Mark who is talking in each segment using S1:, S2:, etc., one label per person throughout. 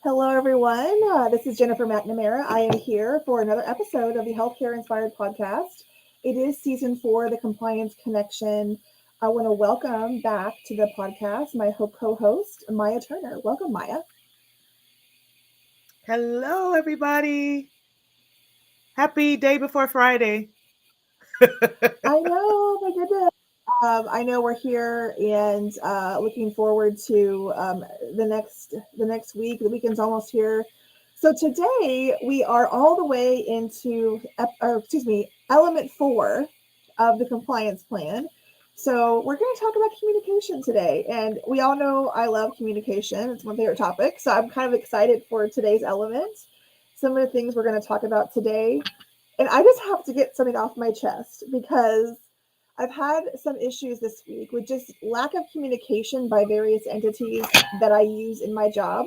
S1: Hello, everyone. This is Jennifer McNamara. I am here for another episode of the Healthcare Inspired Podcast. It is season 4, The Compliance Connection. I want to welcome back to the podcast my co-host, Maya Turner. Welcome, Maya.
S2: Hello, everybody. Happy day before Friday.
S1: I know, my goodness. I know we're here and looking forward to the next week. The weekend's almost here. So today we are all the way into, element 4 of the compliance plan. So we're going to talk about communication today, and we all know I love communication. It's my favorite topic. So I'm kind of excited for today's element. Some of the things we're going to talk about today, and I just have to get something off my chest because I've had some issues this week with just lack of communication by various entities that I use in my job.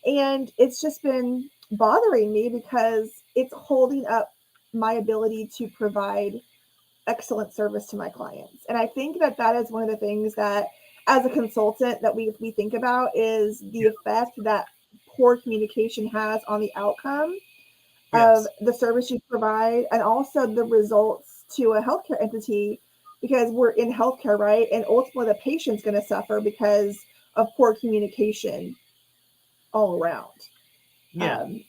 S1: And it's just been bothering me because it's holding up my ability to provide excellent service to my clients. And I think that that is one of the things that, as a consultant, that we think about is the effect that poor communication has on the outcome of
S2: Yes.
S1: the service you provide and also the results to a healthcare entity, because we're in healthcare, right? And ultimately the patient's going to suffer because of poor communication all around.
S2: Yeah.
S1: um,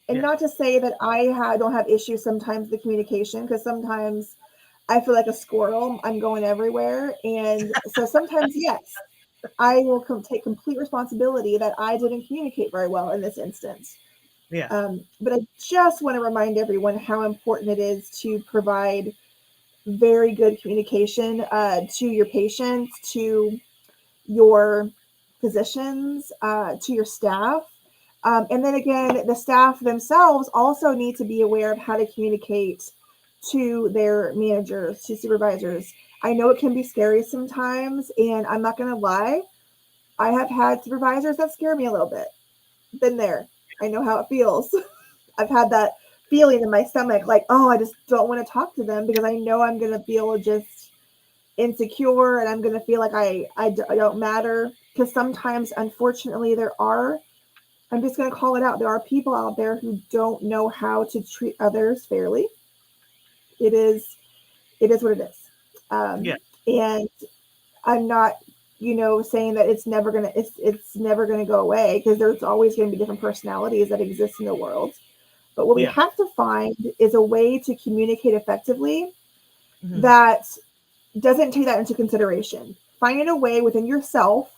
S1: and
S2: Yeah.
S1: not to say that don't have issues sometimes with the communication, because sometimes I feel like a squirrel, I'm going everywhere. And so sometimes, yes, I will take complete responsibility that I didn't communicate very well in this instance.
S2: Yeah.
S1: But I just want to remind everyone how important it is to provide very good communication to your patients, to your physicians, to your staff. And then again, the staff themselves also need to be aware of how to communicate to their managers, to supervisors. I know it can be scary sometimes, and I'm not going to lie. I have had supervisors that scare me a little bit. Been there. I know how it feels. I've had that feeling in my stomach, like, oh, I just don't want to talk to them because I know I'm going to feel just insecure and I'm going to feel like I don't matter. Because sometimes, unfortunately, I'm just going to call it out, there are people out there who don't know how to treat others fairly. It is, it is what it is.
S2: Yeah.
S1: And I'm not, saying that it's never gonna go away, because there's always going to be different personalities that exist in the world. But what we
S2: Yeah.
S1: have to find is a way to communicate effectively
S2: Hmm.
S1: that doesn't take that into consideration. Finding a way within yourself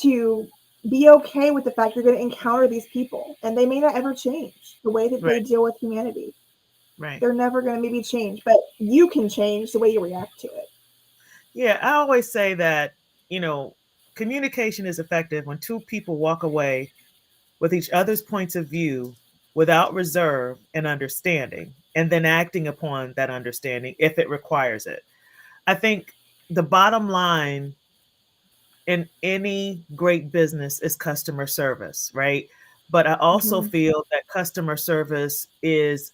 S1: to be okay with the fact you're going to encounter these people and they may not ever change the way that they
S2: Right.
S1: deal with humanity.
S2: Right.
S1: They're never going to maybe change, but you can change the way you react to it.
S2: Yeah. I always say that, you know, communication is effective when two people walk away with each other's points of view without reserve and understanding, and then acting upon that understanding if it requires it. I think the bottom line in any great business is customer service, right? But I also
S1: Mm-hmm.
S2: feel that customer service is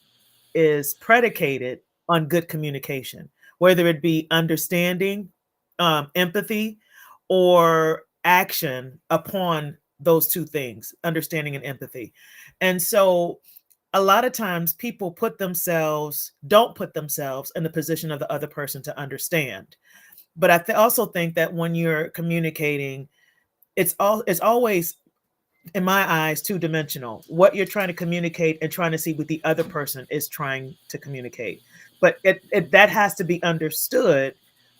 S2: predicated on good communication, whether it be understanding, empathy, or action upon those two things, understanding and empathy. And so a lot of times people don't put themselves in the position of the other person to understand. But also think that when you're communicating, it's always, in my eyes, two-dimensional. What you're trying to communicate and trying to see what the other person is trying to communicate. But that has to be understood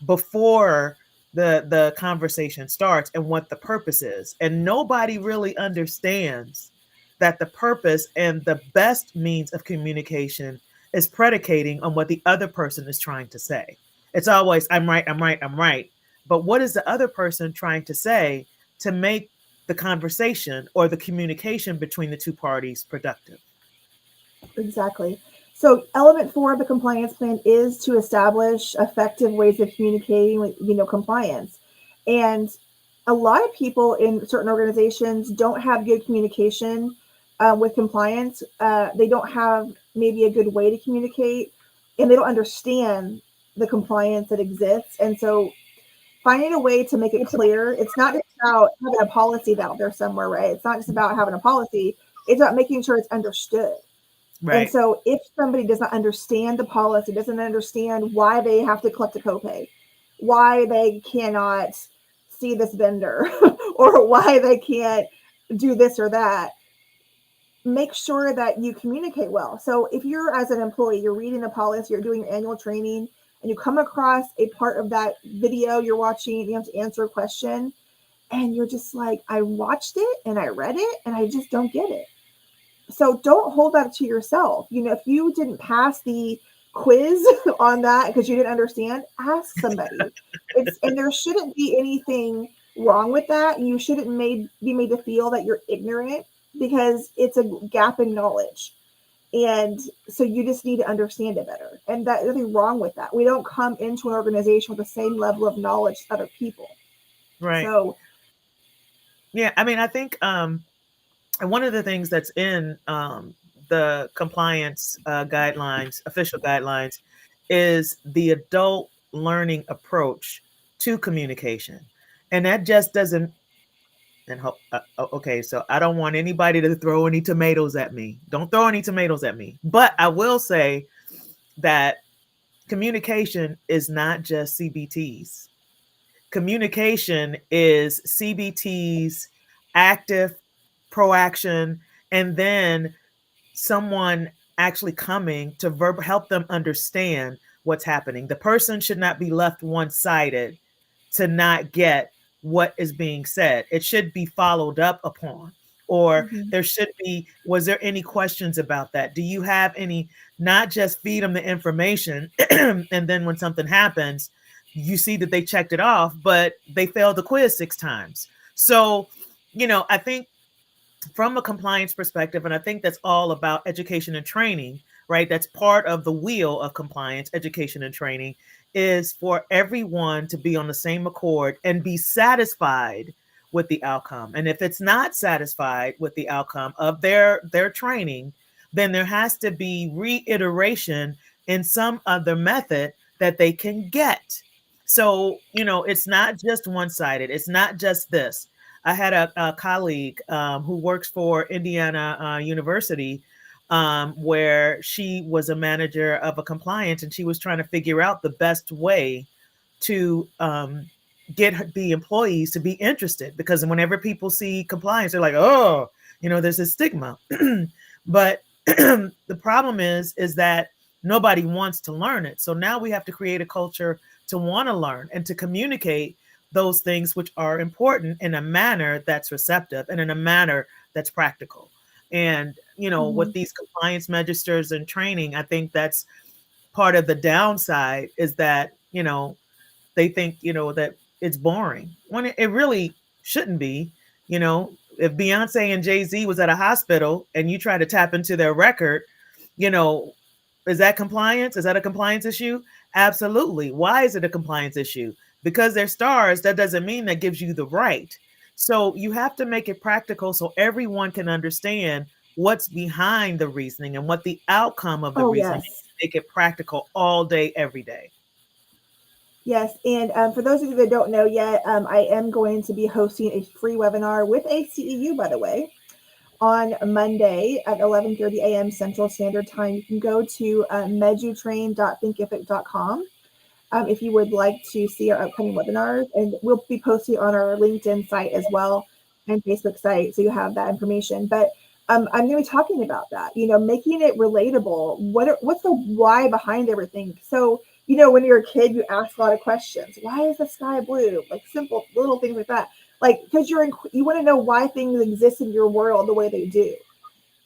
S2: before the conversation starts and what the purpose is. And nobody really understands that the purpose and the best means of communication is predicating on what the other person is trying to say. It's always, I'm right, I'm right, I'm right. But what is the other person trying to say to make the conversation or the communication between the two parties productive?
S1: Exactly. So element 4 of the compliance plan is to establish effective ways of communicating with, compliance. And a lot of people in certain organizations don't have good communication with compliance. They don't have maybe a good way to communicate, and they don't understand the compliance that exists. And so finding a way to make it clear. It's not just about having a policy out there somewhere, right? It's not just about having a policy. It's about making sure it's understood. And
S2: Right.
S1: so if somebody does not understand the policy, doesn't understand why they have to collect a copay, why they cannot see this vendor, or why they can't do this or that, make sure that you communicate well. So if you're, as an employee, you're reading the policy, you're doing your annual training, and you come across a part of that video you're watching, you have to answer a question, and you're just like, I watched it and I read it and I just don't get it. So don't hold that to yourself. If you didn't pass the quiz on that because you didn't understand, ask somebody. And there shouldn't be anything wrong with that. You shouldn't be made to feel that you're ignorant, because it's a gap in knowledge. And so you just need to understand it better. And there's nothing wrong with that. We don't come into an organization with the same level of knowledge as other people.
S2: Right.
S1: So
S2: yeah, I mean, I think and one of the things that's in the compliance guidelines, official guidelines, is the adult learning approach to communication. And that just doesn't, okay, so I don't want anybody to throw any tomatoes at me. Don't throw any tomatoes at me. But I will say that communication is not just CBTs. Communication is CBTs, active, proaction, and then someone actually coming to help them understand what's happening. The person should not be left one-sided to not get what is being said. It should be followed up upon. Or there should be, was there any questions about that? Do you have any, not just feed them the information and then when something happens, you see that they checked it off, but they failed the quiz 6 times. So, I think from a compliance perspective, and I think that's all about education and training, right? That's part of the wheel of compliance, education and training, is for everyone to be on the same accord and be satisfied with the outcome. And if it's not satisfied with the outcome of their training, then there has to be reiteration in some other method that they can get. So, it's not just one-sided. It's not just this. I had a colleague who works for Indiana University, where she was a manager of a compliance, and she was trying to figure out the best way to get the employees to be interested, because whenever people see compliance, they're like, oh, there's a stigma. But the problem is that nobody wants to learn it. So now we have to create a culture to want to learn and to communicate those things which are important in a manner that's receptive and in a manner that's practical. And, with these compliance registers and training, I think that's part of the downside, is that, they think, that it's boring when it really shouldn't be. If Beyonce and Jay-Z was at a hospital and you try to tap into their record, is that compliance? Is that a compliance issue? Absolutely. Why is it a compliance issue? Because they're stars. That doesn't mean that gives you the right. So you have to make it practical so everyone can understand what's behind the reasoning and what the outcome of the reasoning is. Make it practical all day, every day.
S1: Yes. And for those of you that don't know yet, I am going to be hosting a free webinar with ACEU, by the way, on Monday at 11:30 a.m. Central Standard Time. You can go to medutrain.thinkific.com if you would like to see our upcoming webinars, and we'll be posting on our LinkedIn site as well and Facebook site, so you have that information. But I'm going to be talking about that, making it relatable. What's the why behind everything? So, when you're a kid, you ask a lot of questions. Why is the sky blue? Like simple little things like that. Like, because you want to know why things exist in your world the way they do.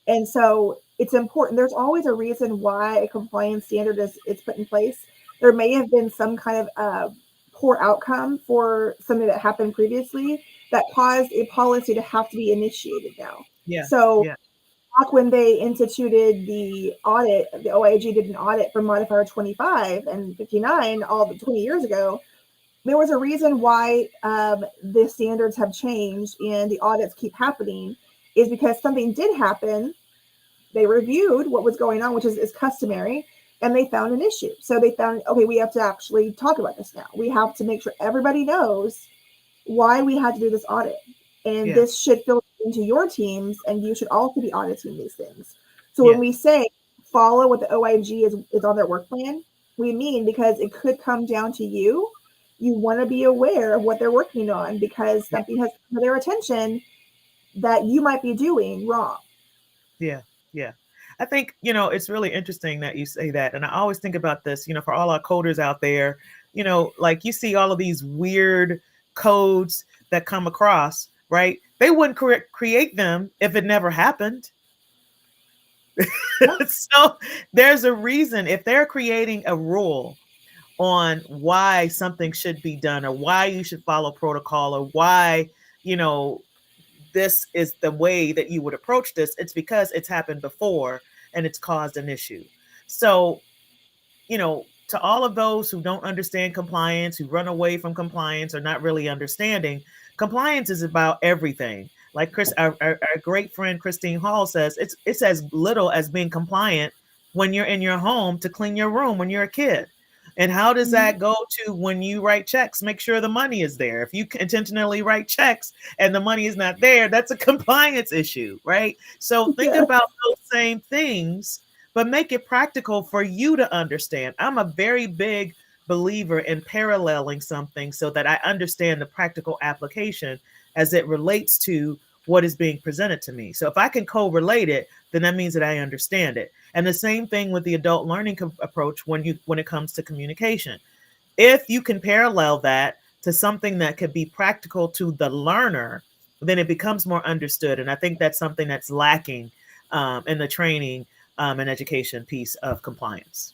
S1: And so it's important. There's always a reason why a compliance standard is put in place. There may have been some kind of poor outcome for something that happened previously that caused a policy to have to be initiated now.
S2: Yeah.
S1: So back when they instituted the audit, the OIG did an audit for modifier 25 and 59 all the 20 years ago. There was a reason why the standards have changed and the audits keep happening, is because something did happen. They reviewed what was going on, which is customary. and they found an issue. So they found, okay, we have to actually talk about this now. We have to make sure everybody knows why we had to do this audit. And this should filter into your teams, and you should also be auditing these things. So when we say follow what the OIG is on their work plan, we mean because it could come down to you. You want to be aware of what they're working on because something has come to their attention that you might be doing wrong.
S2: Yeah. Yeah. I think, it's really interesting that you say that. And I always think about this, for all our coders out there, like you see all of these weird codes that come across, right? They wouldn't create them if it never happened. So there's a reason if they're creating a rule on why something should be done or why you should follow protocol or why, this is the way that you would approach this, it's because it's happened before and it's caused an issue. So, to all of those who don't understand compliance, who run away from compliance or not really understanding, compliance is about everything. Like our great friend Christine Hall says, it's as little as being compliant when you're in your home to clean your room when you're a kid. And how does that go to when you write checks? Make sure the money is there. If you intentionally write checks and the money is not there, that's a compliance issue, right? So think about those same things, but make it practical for you to understand. I'm a very big believer in paralleling something so that I understand the practical application as it relates to what is being presented to me. So if I can correlate it, then that means that I understand it. And the same thing with the adult learning approach when it comes to communication. If you can parallel that to something that could be practical to the learner, then it becomes more understood. And I think that's something that's lacking in the training and education piece of compliance.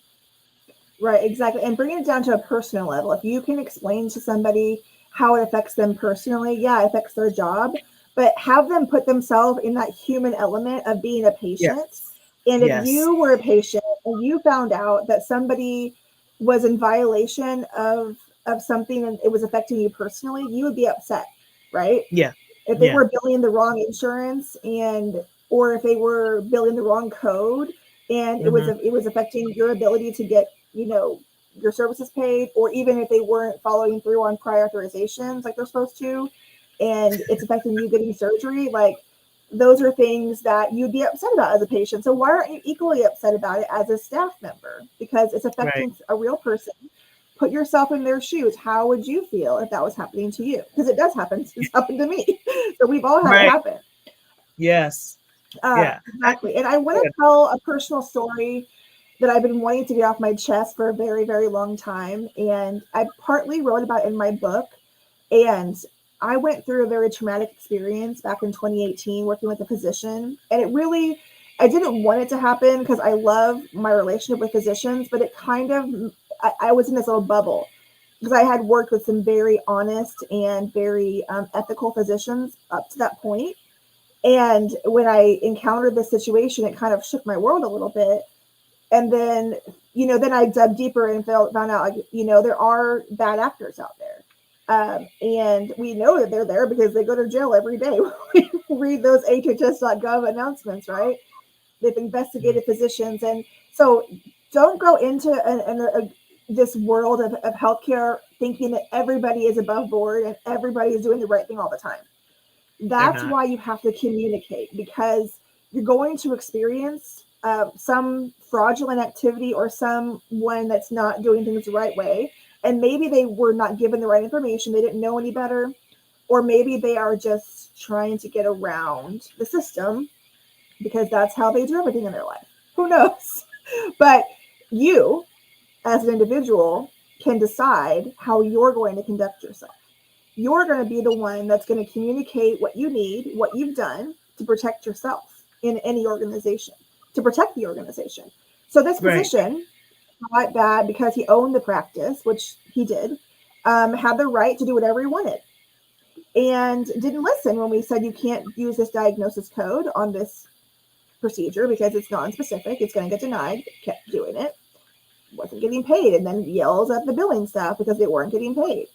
S1: Right, exactly. And bringing it down to a personal level. If you can explain to somebody how it affects them personally, it affects their job, but have them put themselves in that human element of being a patient. Yes. And if you were a patient and you found out that somebody was in violation of something and it was affecting you personally, you would be upset, right?
S2: Yeah.
S1: If they were billing the wrong insurance or if they were billing the wrong code and it was affecting your ability to get, your services paid, or even if they weren't following through on prior authorizations like they're supposed to, and it's affecting you getting surgery, like those are things that you'd be upset about as a patient. So why aren't you equally upset about it as a staff member? Because it's affecting a real person. Put yourself in their shoes. How would you feel if that was happening to you? Because it does happen. It's happened to me. So we've all had it happen.
S2: Yes.
S1: Exactly. And I want to tell a personal story that I've been wanting to get off my chest for a very, very long time. And I partly wrote about it in my book. And I went through a very traumatic experience back in 2018 working with a physician. And I didn't want it to happen because I love my relationship with physicians, but it kind of, I was in this little bubble because I had worked with some very honest and very ethical physicians up to that point. And when I encountered this situation, it kind of shook my world a little bit. And then, then I dug deeper and found out, there are bad actors out there. And we know that they're there because they go to jail every day. We read those HHS.gov announcements, right? They've investigated physicians. And so don't go into this world of healthcare thinking that everybody is above board and everybody is doing the right thing all the time. That's why you have to communicate, because you're going to experience some fraudulent activity or someone that's not doing things the right way. And maybe they were not given the right information. They didn't know any better. Or maybe they are just trying to get around the system because that's how they do everything in their life. Who knows? But you, as an individual, can decide how you're going to conduct yourself. You're going to be the one that's going to communicate what you need, what you've done to protect yourself in any organization, to protect the organization. So this physician, not bad because he owned the practice, which he did, had the right to do whatever he wanted and didn't listen when we said you can't use this diagnosis code on this procedure because it's non-specific. It's going to get denied. Kept doing it. Wasn't getting paid, and then yells at the billing staff because they weren't getting paid.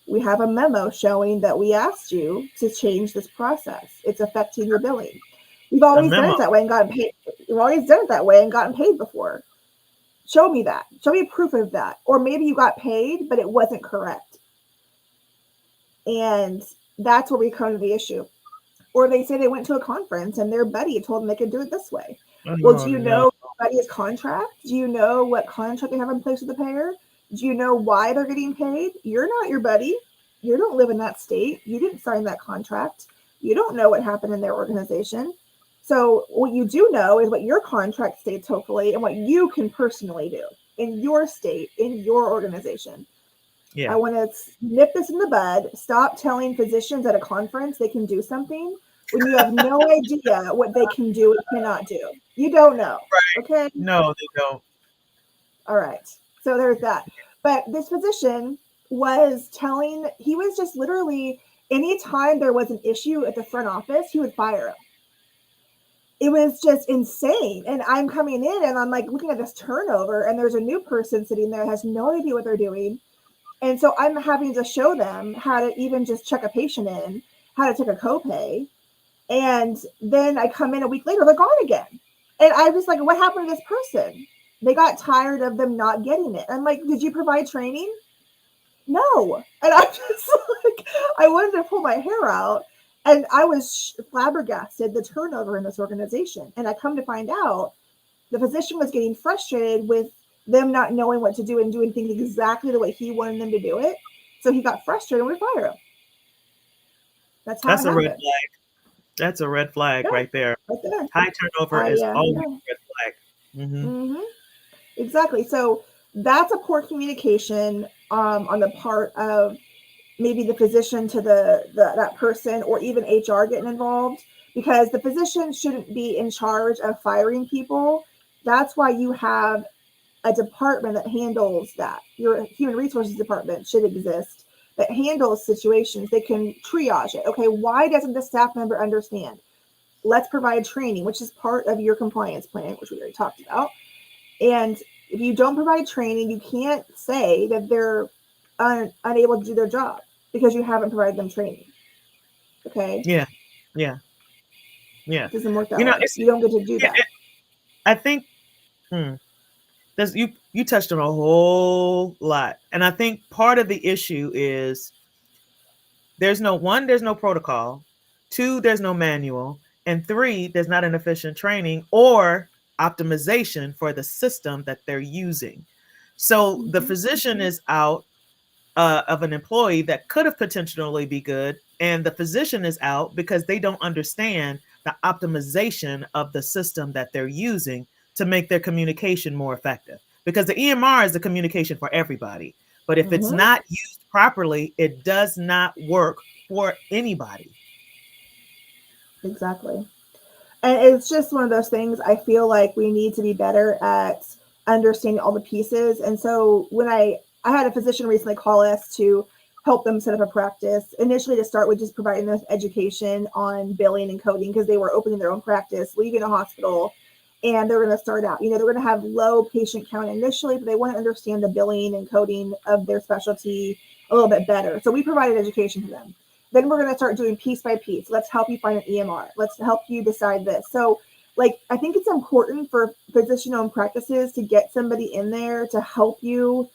S1: We have a memo showing that we asked you to change this process. It's affecting your billing. We've always done it that way and gotten paid. We've always done it that way and gotten paid before. Show me that. Show me proof of that. Or maybe you got paid, but it wasn't correct. And that's where we come to the issue. Or they say they went to a conference and their buddy told them they could do it this way. Well,
S2: Oh,
S1: do you
S2: no.
S1: know buddy's contract? Do you know what contract they have in place with the payer? Do you know why they're getting paid? You're not your buddy. You don't live in that state. You didn't sign that contract. You don't know what happened in their organization. So what you do know is what your contract states, hopefully, and what you can personally do in your state, in your organization.
S2: Yeah.
S1: I want to nip this in the bud. Stop telling physicians at a conference they can do something when you have no idea what they can do and cannot do. You don't know.
S2: Right.
S1: Okay.
S2: No, they don't.
S1: All right. So there's that. But this physician was telling, he was just literally, anytime there was an issue at the front office, he would fire him. It was just insane. And I'm coming in and I'm like looking at this turnover, and there's a new person sitting there that has no idea what they're doing. And so I'm having to show them how to even just check a patient in, how to take a copay. And then I come in a week later, they're gone again. And I'm just like, what happened to this person? They got tired of them not getting it. I'm like, did you provide training? No. And I'm just like, I wanted to pull my hair out. And I was flabbergasted, the turnover in this organization. And I come to find out the physician was getting frustrated with them not knowing what to do and doing things exactly the way he wanted them to do it. So he got frustrated and we fire him. That's how
S2: That's
S1: it
S2: a red
S1: happened.
S2: flag. That's a red flag right there.
S1: Right there.
S2: High turnover is always a red flag.
S1: Mm-hmm. Exactly. So that's a poor communication on the part of maybe the physician to that person, or even HR getting involved, because the physician shouldn't be in charge of firing people. That's why you have a department that handles that. Your human resources department should exist that handles situations. They can triage it. Okay, why doesn't the staff member understand? Let's provide training, which is part of your compliance plan, which we already talked about. And if you don't provide training, you can't say that they're unable to do their job because you haven't provided them training. Okay?
S2: Yeah.
S1: It doesn't work that way. You don't get to do that.
S2: I think you touched on a whole lot. And I think part of the issue is there's no protocol. 2, there's no manual. And 3, there's not an efficient training or optimization for the system that they're using. So the physician is out of an employee that could have potentially be good, and the physician is out because they don't understand the optimization of the system that they're using to make their communication more effective. Because the EMR is the communication for everybody, but if it's not used properly, it does not work for anybody.
S1: Exactly. And it's just one of those things. I feel like we need to be better at understanding all the pieces. And so when I had a physician recently call us to help them set up a practice, initially to start with just providing them education on billing and coding, because they were opening their own practice, leaving a hospital, and they're going to start out. They're going to have low patient count initially, but they want to understand the billing and coding of their specialty a little bit better. So we provided education for them. Then we're going to start doing piece by piece. Let's help you find an EMR. Let's help you decide this. So I think it's important for physician-owned practices to get somebody in there to help you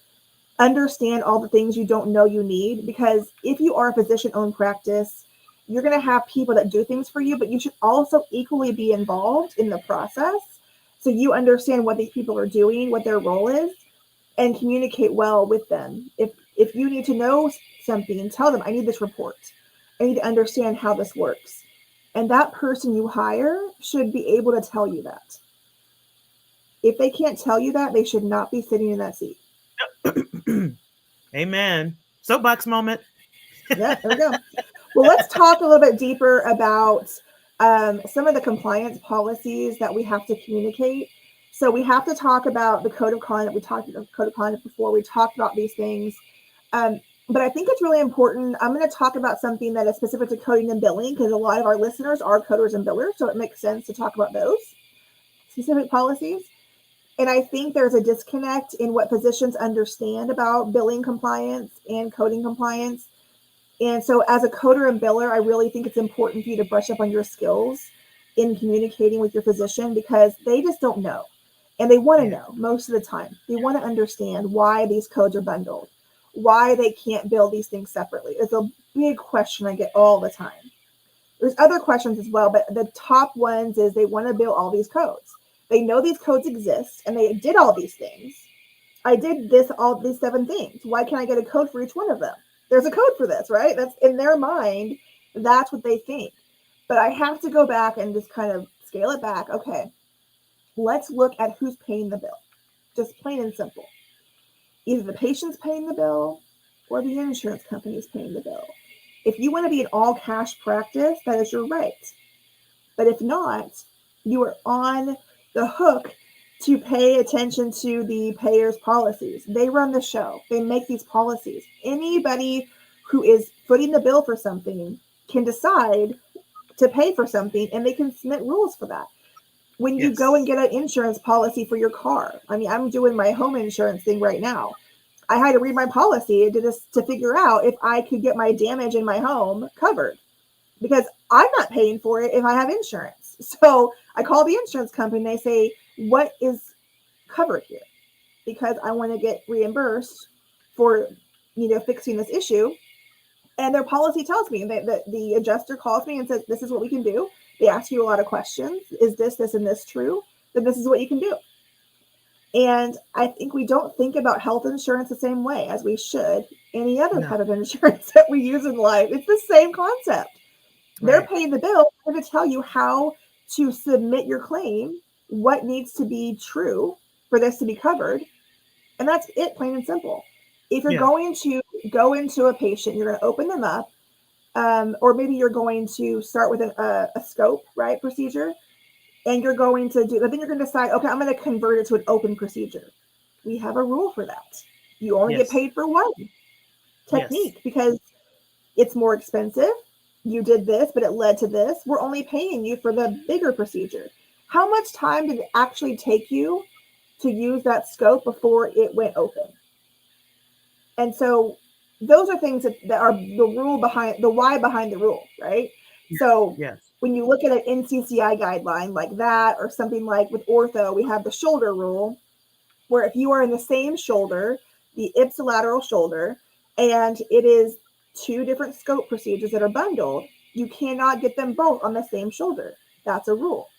S1: understand all the things you don't know you need. Because if you are a physician-owned practice, you're going to have people that do things for you, but you should also equally be involved in the process so you understand what these people are doing, what their role is, and communicate well with them. If you need to know something, tell them, I need this report. I need to understand how this works. And that person you hire should be able to tell you that. If they can't tell you that, they should not be sitting in that seat.
S2: Amen. Soapbox moment.
S1: Yeah, there we go. Well, let's talk a little bit deeper about some of the compliance policies that we have to communicate. So we have to talk about the code of conduct. We talked about the code of conduct before. We talked about these things. But I think it's really important. I'm going to talk about something that is specific to coding and billing, because a lot of our listeners are coders and billers. So it makes sense to talk about those specific policies. And I think there's a disconnect in what physicians understand about billing compliance and coding compliance. And so as a coder and biller, I really think it's important for you to brush up on your skills in communicating with your physician, because they just don't know. And they want to
S2: Yeah.
S1: know most of the time. They want to understand why these codes are bundled, why they can't bill these things separately. It's a big question I get all the time. There's other questions as well, but the top ones is they want to bill all these codes. They know these codes exist and they did all these things. I did all these 7 things. Why can't I get a code for each one of them? There's a code for this, right? That's in their mind. That's what they think. But I have to go back and just kind of scale it back. Okay, let's look at who's paying the bill. Just plain and simple. Either the patient's paying the bill or the insurance company is paying the bill. If you want to be an all cash practice, that is your right. But if not, you are on the hook to pay attention to the payer's policies. They run the show. They make these policies. Anybody who is footing the bill for something can decide to pay for something, and they can submit rules for that. When you go and get an insurance policy for your car, I mean, I'm doing my home insurance thing right now. I had to read my policy to figure out if I could get my damage in my home covered, because I'm not paying for it if I have insurance. So I call the insurance company and they say, what is covered here? Because I want to get reimbursed for, fixing this issue. And their policy tells me that the adjuster calls me and says, this is what we can do. They ask you a lot of questions. Is this, and this true? Then this is what you can do. And I think we don't think about health insurance the same way as we should any other type of insurance that we use in life. It's the same concept. Right. They're paying the bill to tell you how to submit your claim, what needs to be true for this to be covered. And that's it, plain and simple. If you're going to go into a patient, you're going to open them up, or maybe you're going to start with a scope, right, procedure. And you're going to then you're going to decide, okay, I'm going to convert it to an open procedure. We have a rule for that. You only get paid for one technique because it's more expensive. You did this, but it led to this. We're only paying you for the bigger procedure. How much time did it actually take you to use that scope before it went open? And so those are things that are the rule behind the why behind the rule, right? So when you look at an NCCI guideline like that, or something like with ortho, we have the shoulder rule, where if you are in the same shoulder, the ipsilateral shoulder, and it is 2 different scope procedures that are bundled, you cannot get them both on the same shoulder. That's a rule.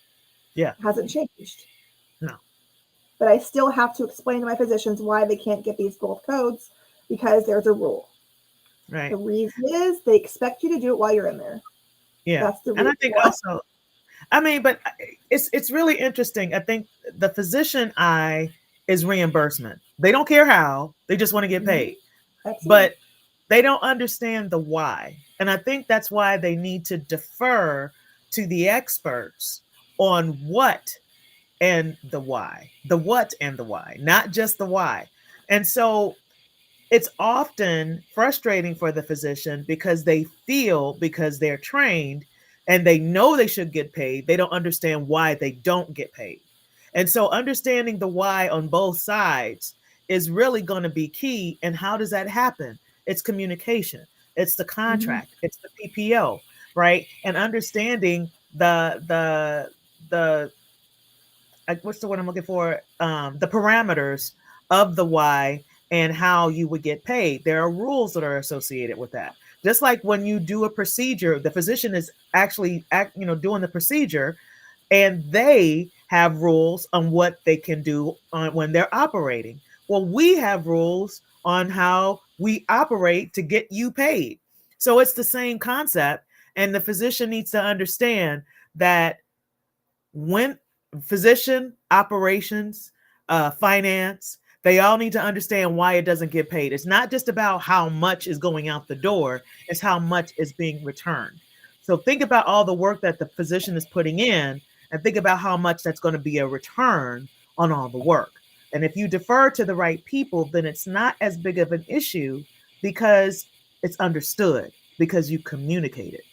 S1: It hasn't changed.
S2: No.
S1: But I still have to explain to my physicians why they can't get these both codes, because there's a rule.
S2: Right.
S1: The reason is they expect you to do it while you're in there.
S2: Yeah.
S1: That's the
S2: and I think also, but it's really interesting. I think the physician eye is reimbursement. They don't care how, they just want to get paid. But they don't understand the why. And I think that's why they need to defer to the experts on what and the why, not just the why. And so it's often frustrating for the physician because they feel, because they're trained and they know they should get paid, they don't understand why they don't get paid. And so understanding the why on both sides is really going to be key. And how does that happen? It's communication. It's the contract. It's the PPO, right? And understanding the what's the word I'm looking for? The parameters of the why and how you would get paid. There are rules that are associated with that. Just like when you do a procedure, the physician is actually doing the procedure, and they have rules on what they can do when they're operating. Well, we have rules on how we operate to get you paid. So it's the same concept. And the physician needs to understand that when physician, operations, finance, they all need to understand why it doesn't get paid. It's not just about how much is going out the door, it's how much is being returned. So think about all the work that the physician is putting in, and think about how much that's going to be a return on all the work. And if you defer to the right people, then it's not as big of an issue because it's understood, because you communicate it.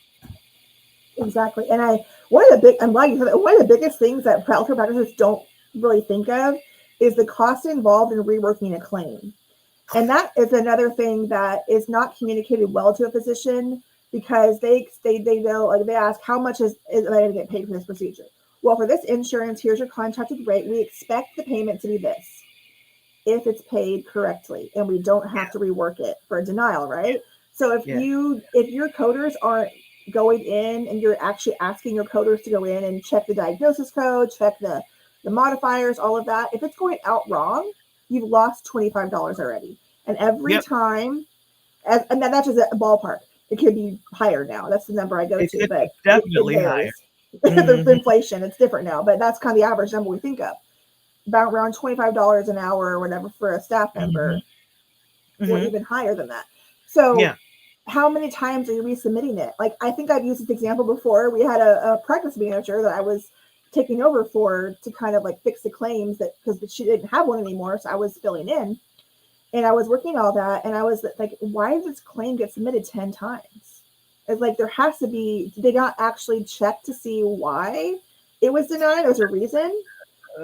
S1: Exactly. And one of the biggest things that healthcare practitioners don't really think of is the cost involved in reworking a claim. And that is another thing that is not communicated well to a physician, because they know, like, they ask, how much is I going to get paid for this procedure? well, for this insurance, here's your contracted rate. We expect the payment to be this if it's paid correctly, and we don't have to rework it for a denial, right? So if your coders aren't going in and you're actually asking your coders to go in and check the diagnosis code, check the modifiers, all of that, if it's going out wrong, you've lost $25 already. And every time, and that's just a ballpark. It could be higher now. That's the number I go to, but
S2: definitely higher.
S1: The inflation, it's different now, but that's kind of the average number we think of. About around $25 an hour or whatever for a staff member, or even higher than that. So how many times are you resubmitting it? Like, I think I've used this example before. We had a practice manager that I was taking over for to kind of like fix the claims, that because she didn't have one anymore, so I was filling in, and I was working all that, and I was like, why did this claim get submitted 10 times? It's like, there has to be, did they not actually check to see why it was denied? There's a reason.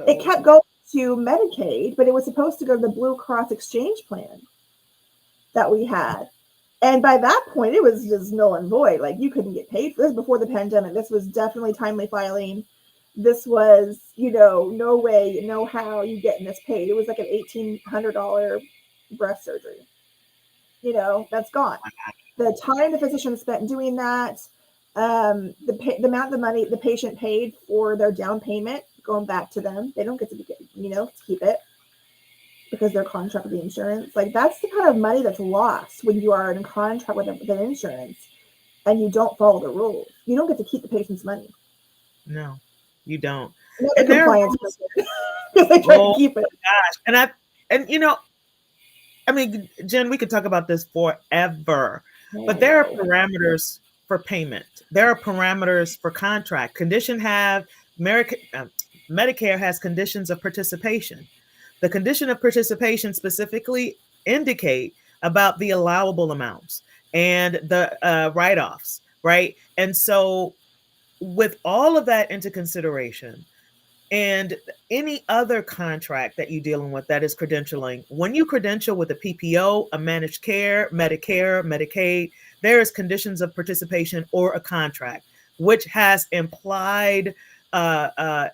S1: It kept going to Medicaid, but it was supposed to go to the Blue Cross exchange plan that we had. And by that point, it was just null and void. Like, you couldn't get paid for this before the pandemic. This was definitely timely filing. This was, no way, no how you getting this paid. It was like an $1,800 breast surgery. That's gone. The time the physician spent doing that, the amount of money the patient paid for their down payment, going back to them, they don't get to keep it because they're contract with the insurance. Like, that's the kind of money that's lost when you are in contract with an insurance and you don't follow the rules. You don't get to keep the patient's money.
S2: No, you don't.
S1: And compliance because they try to keep it.
S2: Gosh, Jen, we could talk about this forever, but there are parameters for payment. There are parameters for contract. Medicare has conditions of participation. The condition of participation specifically indicate about the allowable amounts and the write-offs, right? And so with all of that into consideration, and any other contract that you're dealing with that is credentialing, when you credential with a PPO, a managed care, Medicare, Medicaid, there is conditions of participation or a contract, which has implied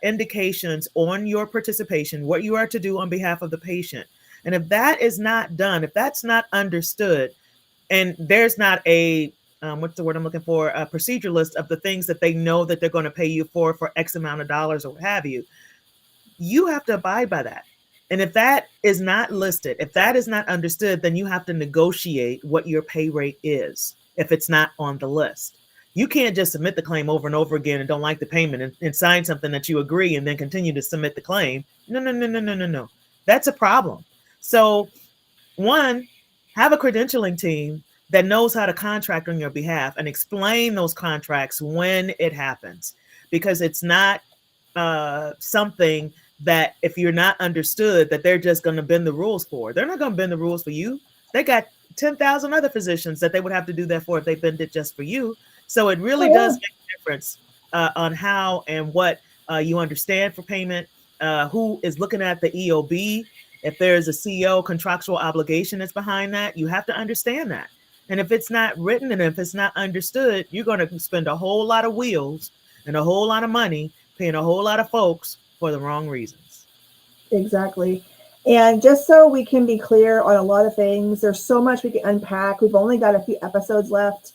S2: indications on your participation, what you are to do on behalf of the patient. And if that is not done, if that's not understood, and there's not a what's the word I'm looking for, a procedure list of the things that they know that they're going to pay you for X amount of dollars or what have you, you have to abide by that. And if that is not listed, if that is not understood, then you have to negotiate what your pay rate is if it's not on the list. You can't just submit the claim over and over again and don't like the payment and sign something that you agree and then continue to submit the claim. No. That's a problem. So, one, have a credentialing team that knows how to contract on your behalf and explain those contracts when it happens, because it's not something that if you're not understood that they're just going to bend the rules for. They're not going to bend the rules for you. They got 10,000 other physicians that they would have to do that for if they bend it just for you. So it really does make a difference on how and what you understand for payment, who is looking at the EOB. If there's a CEO contractual obligation that's behind that, you have to understand that. And if it's not written and if it's not understood, you're going to spend a whole lot of wheels and a whole lot of money paying a whole lot of folks for the wrong reasons.
S1: Exactly. And just so we can be clear on a lot of things, there's so much we can unpack. We've only got a few episodes left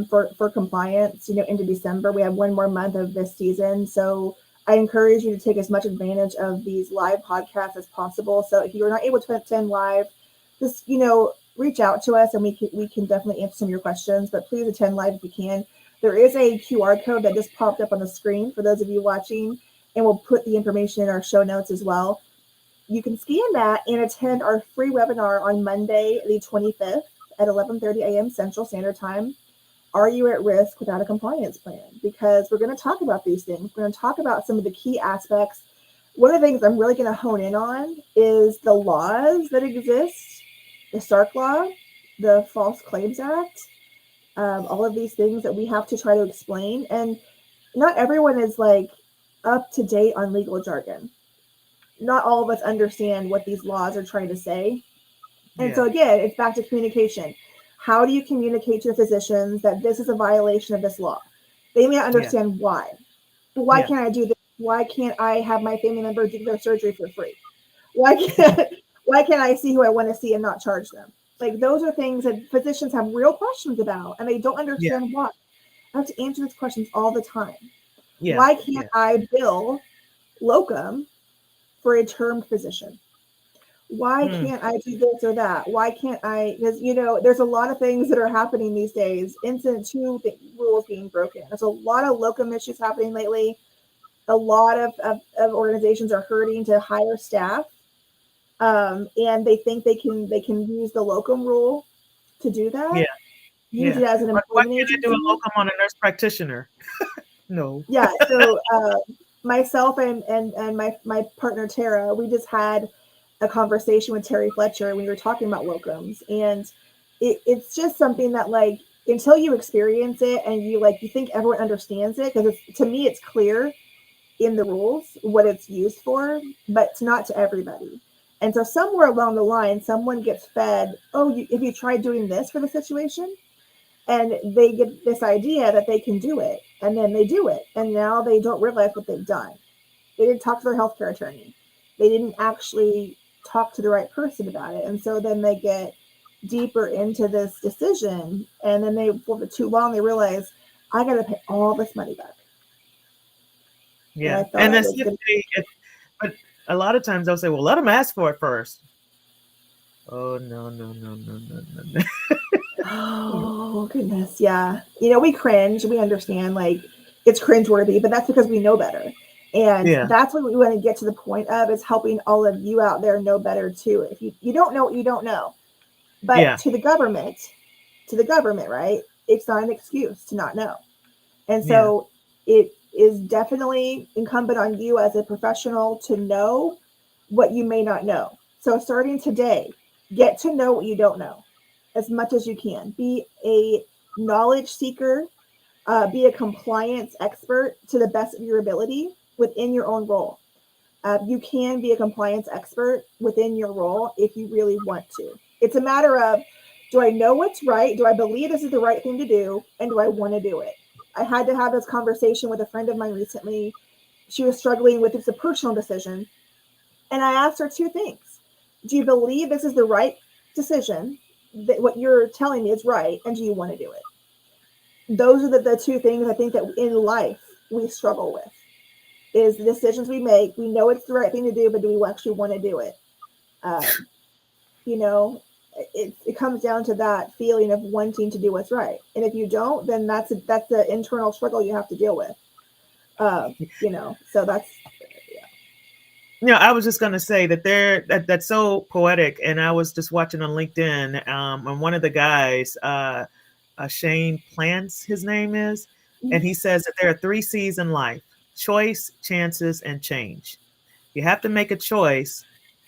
S1: for compliance, into December. We have one more month of this season. So I encourage you to take as much advantage of these live podcasts as possible. So if you're not able to attend live, just, reach out to us and we can definitely answer some of your questions, but please attend live if you can. There is a QR code that just popped up on the screen for those of you watching, and we'll put the information in our show notes as well. You can scan that and attend our free webinar on Monday, the 25th at 11:30 a.m. Central Standard Time. Are you at risk without a compliance plan? Because we're going to talk about these things. We're going to talk about some of the key aspects. One of the things I'm really going to hone in on is the laws that exist, the SARC law, the False Claims Act, all of these things that we have to try to explain. And not everyone is up to date on legal jargon. Not all of us understand what these laws are trying to say. And so again, it's back to communication. How do you communicate to your physicians that this is a violation of this law? They may not understand why. But why can't I do this Why can't I have my family member do their surgery for free? Why can't I see who I want to see and not charge them? Like, those are things that physicians have real questions about, and they don't
S2: Yeah.
S1: understand why. I have to answer these questions all the time.
S2: Yeah.
S1: Why can't I bill locum for a termed physician? Why can't I do this or that? Why can't I? Because, there's a lot of things that are happening these days. Incident to rules being broken. There's a lot of locum issues happening lately. A lot of organizations are hurting to hire staff, and they think they can use the locum rule to do that.
S2: Yeah.
S1: Use
S2: Yeah.
S1: it as an
S2: Why
S1: employment
S2: can't I do a
S1: agency.
S2: locum on a nurse practitioner? No.
S1: Yeah. So myself and my partner Tara, we just had a conversation with Terry Fletcher. We were talking about locums, and it's just something that, like, until you experience it and you think everyone understands it, because to me it's clear in the rules what it's used for, but it's not to everybody. And so somewhere along the line, someone gets fed, oh, if you tried doing this for the situation, and they get this idea that they can do it, and then they do it, and now they don't realize what they've done. They didn't talk to their healthcare attorney. They didn't actually talk to the right person about it, and so then they get deeper into this decision, and then for too long they realize, I got to pay all this money back.
S2: Yeah.
S1: And I thought
S2: And
S1: I
S2: then
S1: was
S2: see
S1: going
S2: but a lot of times they'll say, well, let them ask for it first. Oh, no, no, no, no, no, no, no.
S1: oh goodness, yeah. We cringe. We understand, like, it's cringeworthy, but that's because we know better. And
S2: Yeah.
S1: that's what we want to get to the point of, is helping all of you out there know better too. If you don't know what you don't know. But
S2: Yeah.
S1: to the government, right? It's not an excuse to not know. And
S2: Yeah.
S1: so it is definitely incumbent on you as a professional to know what you may not know. So starting today, get to know what you don't know as much as you can. Be a knowledge seeker, be a compliance expert to the best of your ability within your own role. You can be a compliance expert within your role if you really want to. It's a matter of, do I know what's right? Do I believe this is the right thing to do? And do I want to do it? I had to have this conversation with a friend of mine recently. She was struggling with, it's a personal decision. And I asked her two things. Do you believe this is the right decision, that what you're telling me is right? And do you want to do it? Those are the two things I think that in life we struggle with, is the decisions we make. We know it's the right thing to do, but do we actually want to do it? It comes down to that feeling of wanting to do what's right. And if you don't, then that's the internal struggle you have to deal with. So that's,
S2: I was just going to say that that's so poetic. And I was just watching on LinkedIn, and one of the guys, Shane Plants, his name is, and he says that there are 3 C's in life: choice, chances, and change. You have to make a choice.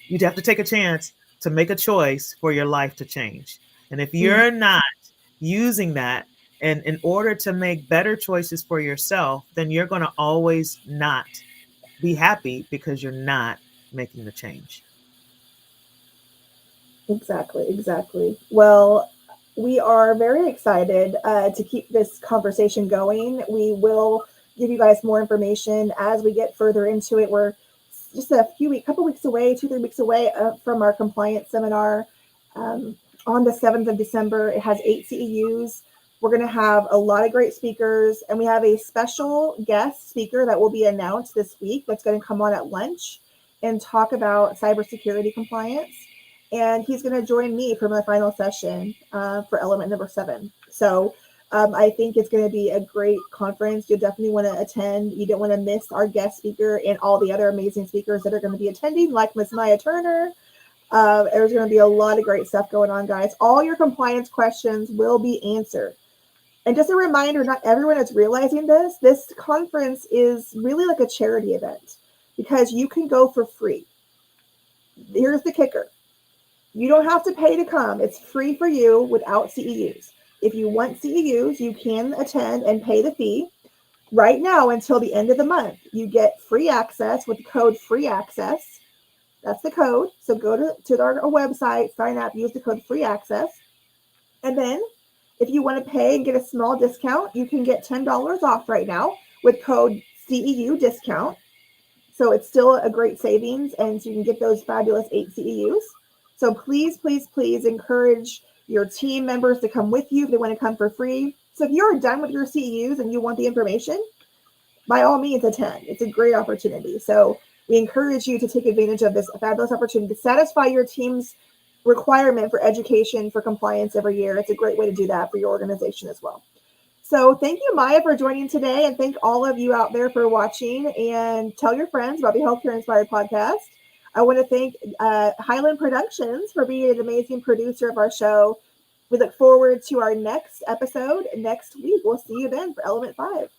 S2: You'd have to take a chance to make a choice for your life to change. And if you're not using that, and in order to make better choices for yourself, then you're going to always not be happy, because you're not making the change.
S1: Exactly. Well, we are very excited to keep this conversation going. We will give you guys more information as we get further into it. We're just couple weeks away, 2-3 weeks away from our compliance seminar on the 7th of December. It has 8 CEUs. We're going to have a lot of great speakers, and we have a special guest speaker that will be announced this week that's going to come on at lunch and talk about cybersecurity compliance. And he's going to join me for my final session for element number 7. So I think it's going to be a great conference. You'll definitely want to attend. You don't want to miss our guest speaker and all the other amazing speakers that are going to be attending, like Miss Maya Turner. There's going to be a lot of great stuff going on, guys. All your compliance questions will be answered. And just a reminder, not everyone is realizing this. This conference is really like a charity event, because you can go for free. Here's the kicker. You don't have to pay to come. It's free for you without CEUs. If you want CEUs, you can attend and pay the fee. Right now, until the end of the month, you get free access with the code FREEACCESS. That's the code. So go to our website, sign up, use the code FREEACCESS. And then if you want to pay and get a small discount, you can get $10 off right now with code CEU discount. So it's still a great savings, and so you can get those fabulous 8 CEUs. So please, please, please encourage your team members to come with you if they want to come for free. So if you're done with your CEUs and you want the information, by all means attend. It's a great opportunity. So we encourage you to take advantage of this fabulous opportunity to satisfy your team's requirement for education for compliance every year. It's a great way to do that for your organization as well. So thank you, Maya, for joining today, and thank all of you out there for watching, and tell your friends about the Healthcare Inspired podcast. I want to thank Highland Productions for being an amazing producer of our show. We look forward to our next episode next week. We'll see you then for Element 5.